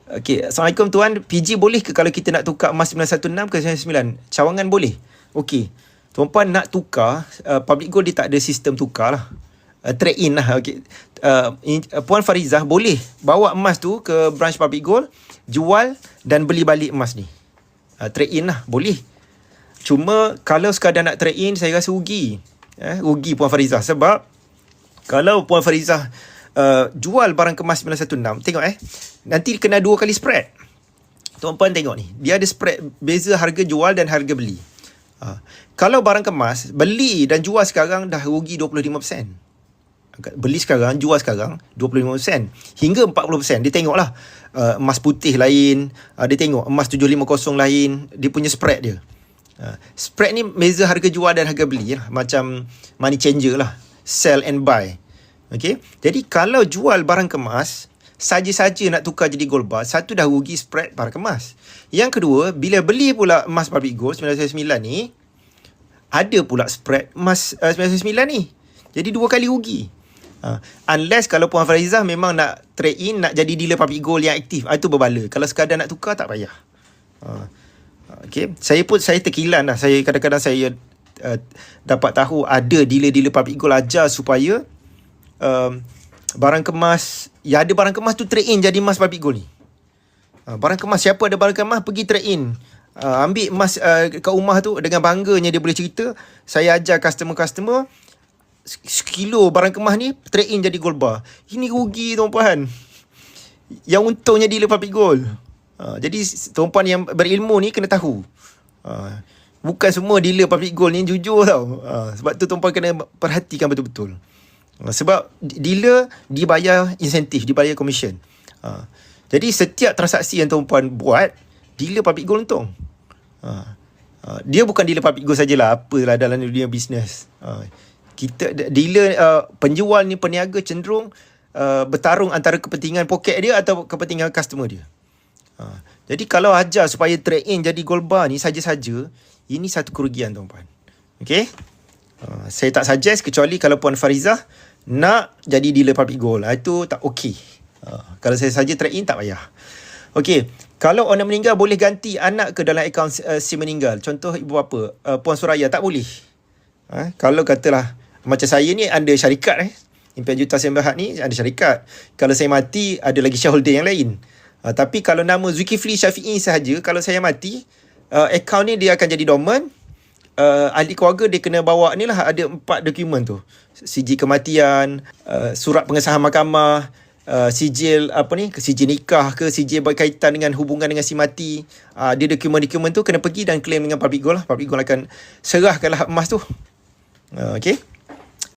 Okey, Assalamualaikum tuan. PG boleh ke kalau kita nak tukar emas 916 ke 99? Cawangan boleh. Okey. Tuan puan nak tukar, Public Gold dia tak ada sistem tukar lah. Trade in lah. Okey. Puan Farizah boleh bawa emas tu ke branch Public Gold, jual dan beli balik emas ni. Trade in lah, boleh. Cuma kalau sekadar nak trade in, saya rasa rugi. Rugi Puan Farizah. Sebab kalau Puan Farizah jual barang kemas 916, tengok nanti kena 2 kali spread. Tuan-puan tengok ni, dia ada spread beza harga jual dan harga beli. Kalau barang kemas beli dan jual sekarang dah rugi 25%. Beli sekarang, jual sekarang 25% hingga 40%. Dia tengoklah emas putih lain, dia tengok emas 750 lain, dia punya spread dia. Spread ni beza harga jual dan harga beli lah. Macam money changer lah, sell and buy. Okay? Jadi kalau jual barang kemas, saja-saja nak tukar jadi gold bar, satu dah rugi spread barang kemas. Yang kedua, bila beli pula emas Public Gold 999 ni, ada pula spread emas 999 ni. Jadi 2 kali rugi. Unless kalau Puan Farizah memang nak trade in, nak jadi dealer Public Gold yang aktif, itu berbala. Kalau sekadar nak tukar, tak payah. Okay. Saya terkilan lah. Saya kadang-kadang saya dapat tahu ada dealer-dealer Public Gold ajar supaya barang kemas, ya ada barang kemas tu trade in jadi emas Public Gold ni. Barang kemas, siapa ada barang kemas pergi trade in, ambil emas kat rumah tu. Dengan bangganya dia boleh cerita, saya ajar customer-customer, sekilo barang kemas ni trade in jadi gold bar. Ini rugi tuan-puan. Yang untungnya dealer Public Gold. Jadi tuan-puan yang berilmu ni kena tahu, bukan semua dealer Public Gold ni jujur tau. Sebab tu tuan-puan kena perhatikan betul-betul. Sebab dealer dibayar insentif, dibayar komisen. Jadi setiap transaksi yang tuan-puan buat, dealer Public Gold untung. Dia bukan dealer Public Gold sajalah, apalah dalam dunia bisnes. Kita dealer, penjual ni, peniaga cenderung bertarung antara kepentingan poket dia atau kepentingan customer dia. Jadi kalau ajar supaya trade in jadi gold bar ni saja-saja, ini satu kerugian tuan-puan. Okay? Saya tak suggest, kecuali kalau Puan Farizah nak jadi dealer Public Gold. Itu tak okey. Kalau saya saja trade in, tak payah. Okey, kalau orang meninggal boleh ganti anak ke dalam akaun si meninggal? Contoh ibu bapa, Puan Suraya, tak boleh. Kalau katalah macam saya ni ada syarikat, Impian Juta Sdn Bhd ni ada syarikat. Kalau saya mati, ada lagi shareholder yang lain. Tapi kalau nama Zulkifli Syafi'i sahaja, kalau saya mati, akaun ni dia akan jadi dormant. Ahli keluarga dia kena bawa ni lah, ada 4 dokumen tu. Sijil kematian, surat pengesahan mahkamah, sijil sijil nikah ke, sijil berkaitan dengan hubungan dengan si mati. Dia dokumen-dokumen tu kena pergi dan claim dengan Public Gold lah. Public Gold akan serahkanlah emas tu. Okay.